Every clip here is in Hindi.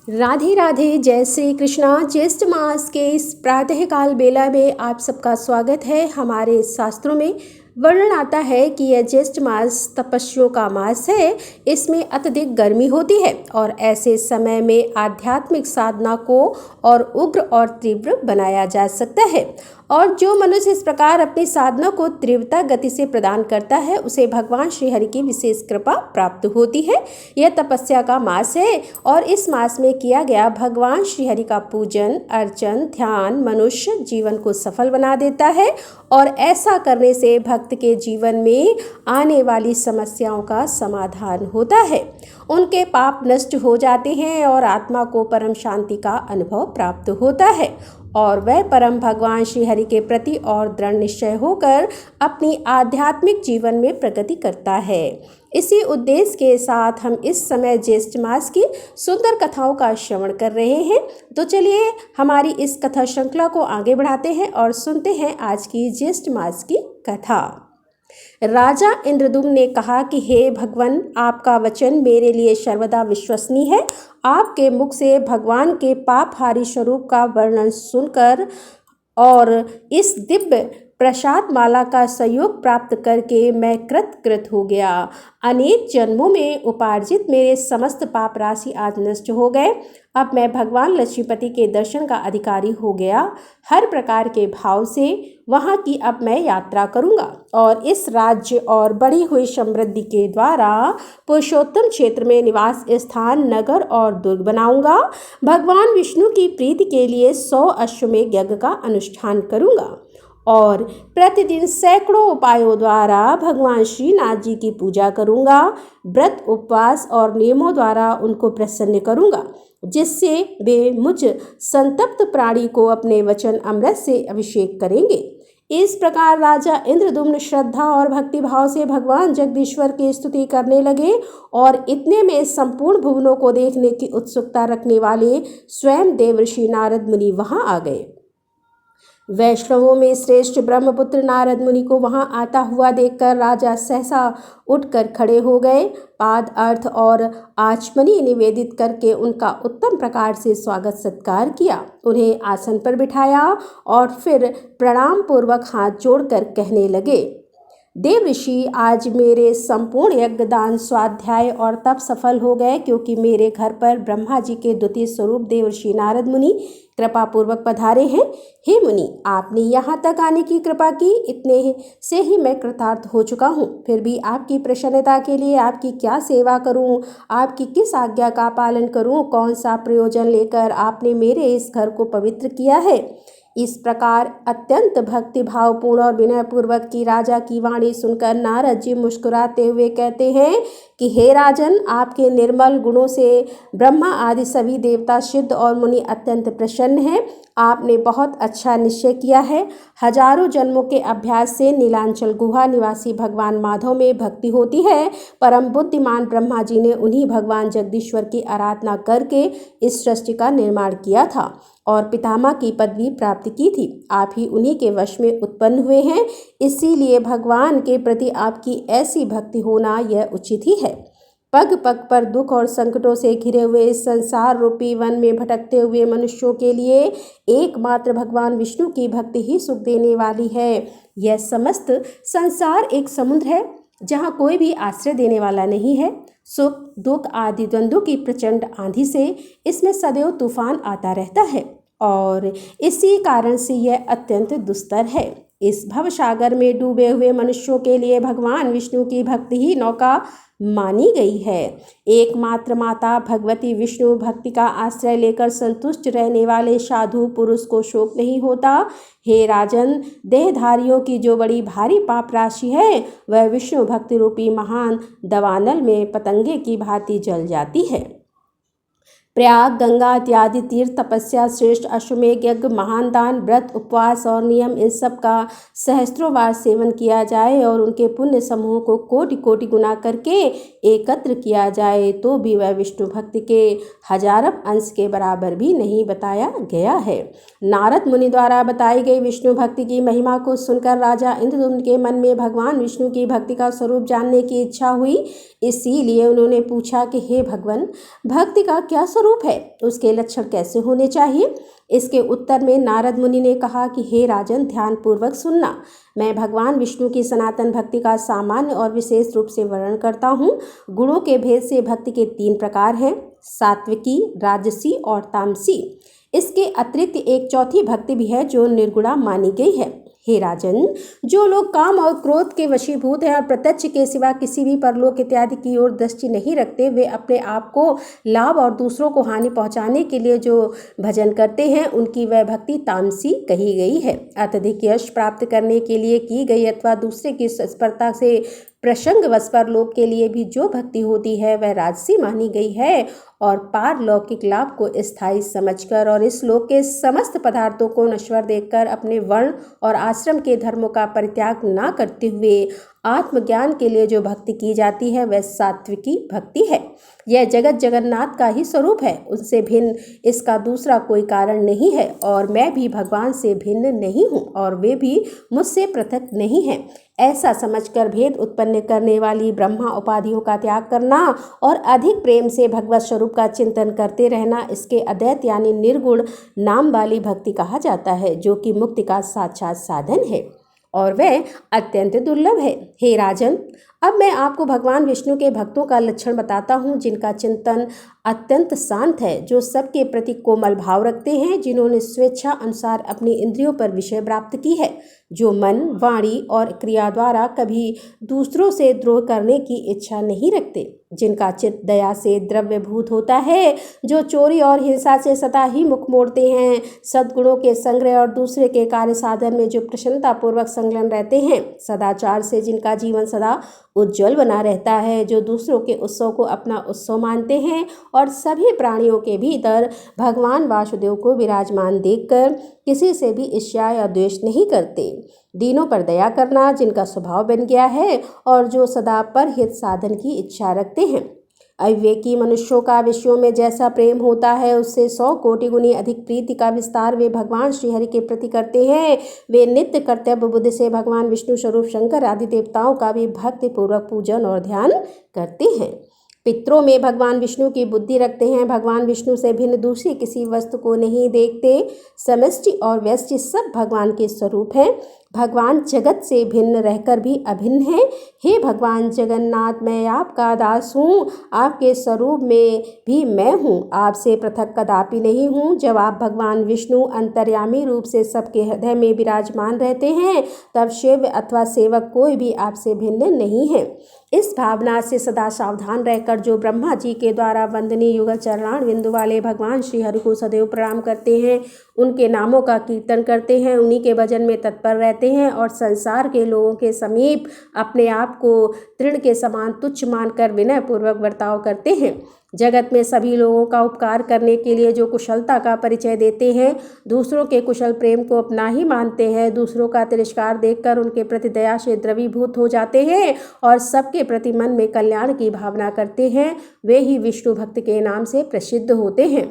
राधे राधे, जय श्री कृष्णा। ज्येष्ठ मास के इस प्रातःकाल बेला में आप सबका स्वागत है। हमारे शास्त्रों में वर्णन आता है कि यह ज्येष्ठ मास तपस्वियों का मास है। इसमें अत्यधिक गर्मी होती है और ऐसे समय में आध्यात्मिक साधना को और उग्र और तीव्र बनाया जा सकता है। और जो मनुष्य इस प्रकार अपनी साधना को तीव्रता गति से प्रदान करता है उसे भगवान श्री हरि की विशेष कृपा प्राप्त होती है। यह तपस्या का मास है और इस मास में किया गया भगवान श्री हरि का पूजन, अर्चन, ध्यान मनुष्य जीवन को सफल बना देता है और ऐसा करने से भक्त के जीवन में आने वाली समस्याओं का समाधान होता है। उनके पाप नष्ट हो जाते हैं और आत्मा को परम शांति का अनुभव प्राप्त होता है और वह परम भगवान श्री हरि के प्रति और दृढ़ निश्चय होकर अपनी आध्यात्मिक जीवन में प्रगति करता है। इसी उद्देश्य के साथ हम इस समय ज्येष्ठ मास की सुंदर कथाओं का श्रवण कर रहे हैं। तो चलिए हमारी इस कथा श्रृंखला को आगे बढ़ाते हैं और सुनते हैं आज की ज्येष्ठ मास की कथा। राजा इंद्रद्युम्न ने कहा कि हे भगवान, आपका वचन मेरे लिए सर्वदा विश्वसनीय है। आपके मुख से भगवान के पापहारी स्वरूप का वर्णन सुनकर और इस दिव्य प्रसाद माला का सहयोग प्राप्त करके मैं कृत हो गया। अनेक जन्मों में उपार्जित मेरे समस्त पाप राशि आज नष्ट हो गए। अब मैं भगवान लक्ष्मीपति के दर्शन का अधिकारी हो गया। हर प्रकार के भाव से वहाँ की अब मैं यात्रा करूँगा और इस राज्य और बढ़ी हुई समृद्धि के द्वारा पुरुषोत्तम क्षेत्र में निवास स्थान, नगर और दुर्ग बनाऊँगा। भगवान विष्णु की प्रीति के लिए 100 अश्वमेध यज्ञ का अनुष्ठान करूँगा और प्रतिदिन सैकड़ों उपायों द्वारा भगवान श्रीनाथ जी की पूजा करूँगा। व्रत, उपवास और नियमों द्वारा उनको प्रसन्न करूँगा, जिससे वे मुझ संतप्त प्राणी को अपने वचन अमृत से अभिषेक करेंगे। इस प्रकार राजा इंद्रद्युम्न श्रद्धा और भक्ति भाव से भगवान जगदीश्वर की स्तुति करने लगे और इतने में संपूर्ण भुवनों को देखने की उत्सुकता रखने वाले स्वयं देवर्षि नारद मुनि वहां आ गए। वैष्णवों में श्रेष्ठ ब्रह्मपुत्र नारद मुनि को वहां आता हुआ देखकर राजा सहसा उठकर खड़े हो गए। पाद अर्थ और आचमनी निवेदित करके उनका उत्तम प्रकार से स्वागत सत्कार किया, उन्हें आसन पर बिठाया और फिर प्रणाम पूर्वक हाथ जोड़कर कहने लगे, देव ऋषि, आज मेरे संपूर्ण यज्ञ, दान, स्वाध्याय और तप सफल हो गए, क्योंकि मेरे घर पर ब्रह्मा जी के द्वितीय स्वरूप देवर्षि नारद मुनि कृपा पूर्वक पधारे हैं। हे मुनि, आपने यहाँ तक आने की कृपा की, इतने से ही मैं कृतार्थ हो चुका हूँ। फिर भी आपकी प्रसन्नता के लिए आपकी क्या सेवा करूँ, आपकी किस आज्ञा का पालन करूँ, कौन सा प्रयोजन लेकर आपने मेरे इस घर को पवित्र किया है। इस प्रकार अत्यंत भक्ति भावपूर्ण और विनयपूर्वक की राजा की वाणी सुनकर नारद जी मुस्कुराते हुए कहते हैं कि हे राजन, आपके निर्मल गुणों से ब्रह्मा आदि सभी देवता, सिद्ध और मुनि अत्यंत प्रसन्न हैं। आपने बहुत अच्छा निश्चय किया है। हजारों जन्मों के अभ्यास से नीलांचल गुहा निवासी भगवान माधव में भक्ति होती है। परम बुद्धिमान ब्रह्मा जी ने उन्हीं भगवान जगदीश्वर की आराधना करके इस सृष्टि का निर्माण किया था और पितामह की पदवी प्राप्त की थी। आप ही उन्हीं के वश में उत्पन्न हुए हैं, इसीलिए भगवान के प्रति आपकी ऐसी भक्ति होना यह उचित ही है। पग पग पर दुख और संकटों से घिरे हुए इस संसार रूपी वन में भटकते हुए मनुष्यों के लिए एकमात्र भगवान विष्णु की भक्ति ही सुख देने वाली है। यह समस्त संसार एक समुद्र है जहाँ कोई भी आश्रय देने वाला नहीं है। सुख, दुख आदि द्वंद्वों की प्रचंड आंधी से इसमें सदैव तूफान आता रहता है और इसी कारण से यह अत्यंत दुस्तर है। इस भवसागर में डूबे हुए मनुष्यों के लिए भगवान विष्णु की भक्ति ही नौका मानी गई है। एकमात्र माता भगवती विष्णु भक्ति का आश्रय लेकर संतुष्ट रहने वाले साधु पुरुष को शोक नहीं होता। हे राजन, देहधारियों की जो बड़ी भारी पाप राशि है वह विष्णु भक्ति रूपी महान दवानल में पतंगे की भांति जल जाती है। प्रयाग, गंगा इत्यादि तीर्थ, तपस्या, श्रेष्ठ अश्वमेध यज्ञ, महान दान, व्रत, उपवास और नियम, इन सब का सहस्त्रों बार सेवन किया जाए और उनके पुण्य समूह को कोटि कोटि गुना करके एकत्र किया जाए तो भी वह विष्णु भक्ति के हजारब अंश के बराबर भी नहीं बताया गया है। नारद मुनि द्वारा बताई गई विष्णु भक्ति की महिमा को सुनकर राजा इंद्रद्युम्न के मन में भगवान विष्णु की भक्ति का स्वरूप जानने की इच्छा हुई। इसीलिए उन्होंने पूछा कि हे भगवान, भक्ति का क्या स्वरूप है, उसके लक्षण कैसे होने चाहिए? इसके उत्तर में नारद मुनि ने कहा कि हे राजन, ध्यान पूर्वक सुनना। मैं भगवान विष्णु की सनातन भक्ति का सामान्य और विशेष रूप से वर्णन करता हूँ। गुणों के भेद से भक्ति के 3 प्रकार हैं, सात्विकी, राजसी और तामसी। इसके अतिरिक्त एक चौथी भक्ति भी है जो निर्गुणा मानी गई है। हे राजन, जो लोग काम और क्रोध के वशीभूत हैं और प्रत्यक्ष के सिवा किसी भी परलोक इत्यादि की ओर दृष्टि नहीं रखते, वे अपने आप को लाभ और दूसरों को हानि पहुंचाने के लिए जो भजन करते हैं, उनकी वह भक्ति तामसी कही गई है। अत्यधिक यश प्राप्त करने के लिए की गई अथवा दूसरे की स्पर्धा से प्रसंगवश परलोक के लिए भी जो भक्ति होती है, वह राजसी मानी गई है। और पारलौकिक लाभ को स्थायी समझकर और इस लोक के समस्त पदार्थों को नश्वर देखकर अपने वर्ण और आश्रम के धर्मों का परित्याग न करते हुए आत्मज्ञान के लिए जो भक्ति की जाती है, वह सात्विकी भक्ति है। यह जगत जगन्नाथ का ही स्वरूप है, उनसे भिन्न इसका दूसरा कोई कारण नहीं है। और मैं भी भगवान से भिन्न नहीं हूँ और वे भी मुझसे पृथक नहीं हैं। ऐसा समझकर भेद उत्पन्न करने वाली ब्रह्मा उपाधियों का त्याग करना और अधिक प्रेम से भगवत स्वरूप का चिंतन करते रहना, इसके अद्वैत यानी निर्गुण नाम वाली भक्ति कहा जाता है, जो कि मुक्ति का साक्षात साधन है और वह अत्यंत दुर्लभ है। हे राजन, अब मैं आपको भगवान विष्णु के भक्तों का लक्षण बताता हूँ, जिनका चिंतन अत्यंत शांत है, जो सबके प्रति कोमल भाव रखते हैं, जिन्होंने स्वेच्छा अनुसार अपनी इंद्रियों पर विषय प्राप्त की है, जो मन, वाणी और क्रिया द्वारा कभी दूसरों से द्रोह करने की इच्छा नहीं रखते, जिनका चित्त दया से द्रव्यभूत होता है, जो चोरी और हिंसा से सदा ही मुख मोड़ते हैं, सद्गुणों के संग्रह और दूसरे के कार्य साधन में जो प्रसन्नतापूर्वक संलग्न रहते हैं, सदाचार से जिनका जीवन सदा उज्जवल बना रहता है, जो दूसरों के उत्सव को अपना उत्सव मानते हैं और सभी प्राणियों के भीतर भगवान वासुदेव को विराजमान देखकर किसी से भी ईर्ष्या या द्वेष नहीं करते, दीनों पर दया करना जिनका स्वभाव बन गया है और जो सदा परहित साधन की इच्छा रखते हैं। अविवेकी मनुष्यों का विषयों में जैसा प्रेम होता है, उससे 100 कोटि गुनी अधिक प्रीति का विस्तार वे भगवान श्रीहरि के प्रति करते हैं। वे नित्य कर्तव्य बुद्धि से भगवान विष्णु स्वरूप शंकर आदि देवताओं का भी भक्ति पूर्वक पूजन और ध्यान करते हैं। पितरों में भगवान विष्णु की बुद्धि रखते हैं, भगवान विष्णु से भिन्न दूसरी किसी वस्तु को नहीं देखते। समष्टि और व्यष्टि सब भगवान के स्वरूप हैं। भगवान जगत से भिन्न रहकर भी अभिन्न है। हे भगवान जगन्नाथ, मैं आपका दास हूँ, आपके स्वरूप में भी मैं हूँ, आपसे पृथक कदापि नहीं हूँ। जब आप भगवान विष्णु अंतर्यामी रूप से सबके हृदय में विराजमान रहते हैं, तब शिव अथवा सेवक कोई भी आपसे भिन्न नहीं है। इस भावना से सदा सावधान रहकर जो ब्रह्मा जी के द्वारा वंदनीय युगल चरणार बिंदु वाले भगवान श्री हरि को सदैव प्रणाम करते हैं, उनके नामों का कीर्तन करते हैं, उन्हीं के भजन में तत्पर रहते हैं और संसार के लोगों के समीप अपने आप को तृण के समान तुच्छ मानकर विनयपूर्वक बर्ताव करते हैं, जगत में सभी लोगों का उपकार करने के लिए जो कुशलता का परिचय देते हैं, दूसरों के कुशल प्रेम को अपना ही मानते हैं, दूसरों का तिरस्कार देखकर उनके प्रति दया से द्रवीभूत हो जाते हैं और सबके प्रति मन में कल्याण की भावना करते हैं, वे ही विष्णु भक्त के नाम से प्रसिद्ध होते हैं।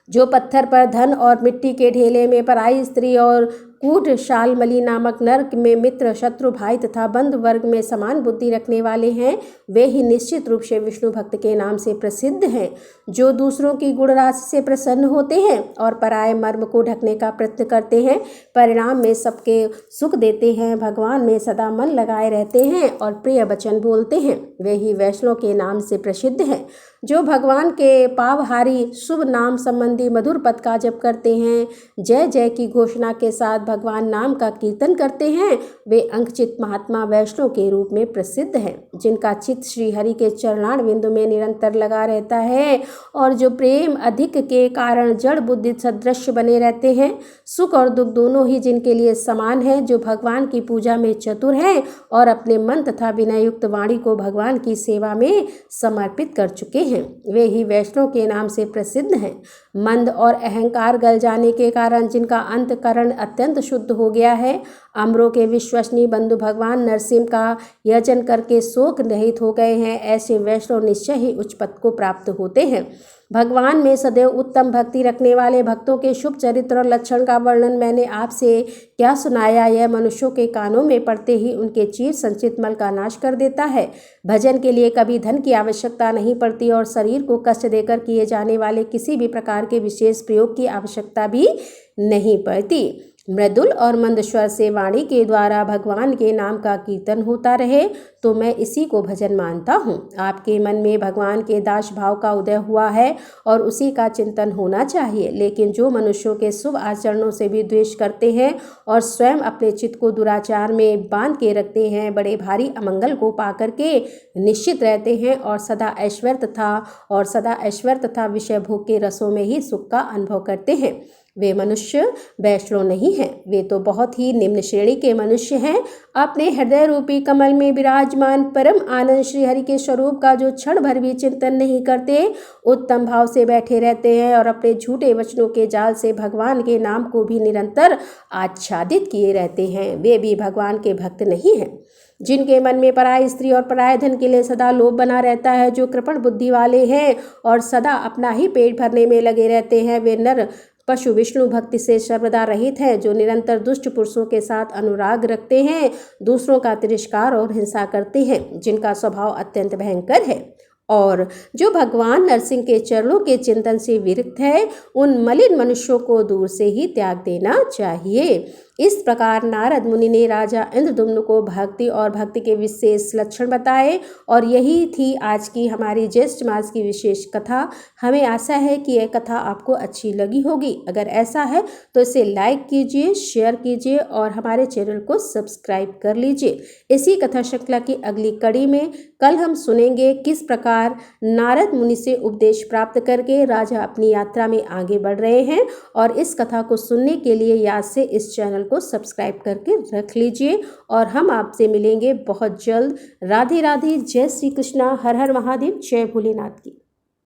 जो पत्थर पर धन और मिट्टी के ढेले में पराई स्त्री और कूट शालमली नामक नरक में मित्र, शत्रु, भाई तथा बंधु वर्ग में समान बुद्धि रखने वाले हैं, वे ही निश्चित रूप से विष्णु भक्त के नाम से प्रसिद्ध हैं। जो दूसरों की गुण राशि से प्रसन्न होते हैं और पराये मर्म को ढकने का प्रयत्न करते हैं, परिणाम में सबके सुख देते हैं, भगवान में सदा मन लगाए रहते हैं और प्रिय वचन बोलते हैं, वे ही वैष्णव के नाम से प्रसिद्ध हैं। जो भगवान के पावहारी शुभ नाम संबंधी मधुर पद का जप करते हैं, जय जय की घोषणा के साथ भगवान नाम का कीर्तन करते हैं, वे अंकचित महात्मा वैष्णव के रूप में प्रसिद्ध हैं। जिनका चित्त श्री हरि के चरणार बिंदु में निरंतर लगा रहता है और जो प्रेम अधिक के कारण जड़ बुद्धि सदृश बने रहते हैं, सुख और दुख दोनों ही जिनके लिए समान है, जो भगवान की पूजा में चतुर हैं और अपने मन तथा विनय युक्त वाणी को भगवान की सेवा में समर्पित कर चुके हैं, वे ही वैष्णव के नाम से प्रसिद्ध हैं। मंद और अहंकार गल जाने के कारण जिनका अंतकरण अत्यंत शुद्ध हो गया है, अमरों के विश्वसनीय बंधु भगवान नरसिंह का यजन करके शोक रहित हो गए हैं, ऐसे वैष्णव निश्चय ही उच्च पद को प्राप्त होते हैं। भगवान में सदैव उत्तम भक्ति रखने वाले भक्तों के शुभ चरित्र और लक्षण का वर्णन मैंने आपसे क्या सुनाया, यह मनुष्यों के कानों में पड़ते ही उनके चीर संचित मल का नाश कर देता है। भजन के लिए कभी धन की आवश्यकता नहीं पड़ती और शरीर को कष्ट देकर किए जाने वाले किसी भी प्रकार के विशेष प्रयोग की आवश्यकता भी नहीं पड़ती। मृदुल और मंद स्वर से वाणी के द्वारा भगवान के नाम का कीर्तन होता रहे तो मैं इसी को भजन मानता हूँ। आपके मन में भगवान के दास भाव का उदय हुआ है और उसी का चिंतन होना चाहिए। लेकिन जो मनुष्यों के शुभ आचरणों से भी द्वेष करते हैं और स्वयं अपने चित्त को दुराचार में बांध के रखते हैं, बड़े भारी अमंगल को पाकर के निश्चित रहते हैं और सदा ऐश्वर्य तथा विषय भोग के रसों में ही सुख का अनुभव करते हैं, वे मनुष्य वैष्णव नहीं हैं, वे तो बहुत ही निम्न श्रेणी के मनुष्य हैं। अपने हृदय रूपी कमल में विराजमान परम आनंद श्री हरि के स्वरूप का जो क्षण भर भी चिंतन नहीं करते, उत्तम भाव से बैठे रहते हैं और अपने झूठे वचनों के जाल से भगवान के नाम को भी निरंतर आच्छादित किए रहते हैं, वे भी भगवान के भक्त नहीं हैं। जिनके मन में पराय स्त्री और पराय धन के लिए सदा लोभ बना रहता है, जो कृपण बुद्धि वाले हैं और सदा अपना ही पेट भरने में लगे रहते हैं, वे नर पशु विष्णु भक्ति से सर्वदा रहित है, जो निरंतर दुष्ट पुरुषों के साथ अनुराग रखते हैं, दूसरों का तिरस्कार और हिंसा करते हैं, जिनका स्वभाव अत्यंत भयंकर है और जो भगवान नरसिंह के चरणों के चिंतन से विरक्त है, उन मलिन मनुष्यों को दूर से ही त्याग देना चाहिए। इस प्रकार नारद मुनि ने राजा इंद्रद्युम्न को भक्ति और भक्ति के विशेष लक्षण बताए और यही थी आज की हमारी ज्येष्ठ मास की विशेष कथा। हमें आशा है कि यह कथा आपको अच्छी लगी होगी। अगर ऐसा है तो इसे लाइक कीजिए, शेयर कीजिए और हमारे चैनल को सब्सक्राइब कर लीजिए। इसी कथा श्रृंखला की अगली कड़ी में कल हम सुनेंगे किस प्रकार नारद मुनि से उपदेश प्राप्त करके राजा अपनी यात्रा में आगे बढ़ रहे हैं, और इस कथा को सुनने के लिए याद से इस चैनल को सब्सक्राइब करके रख लीजिए और हम आपसे मिलेंगे बहुत जल्द। राधे राधे, जय श्री कृष्णा, हर हर महादेव, जय भोलेनाथ की।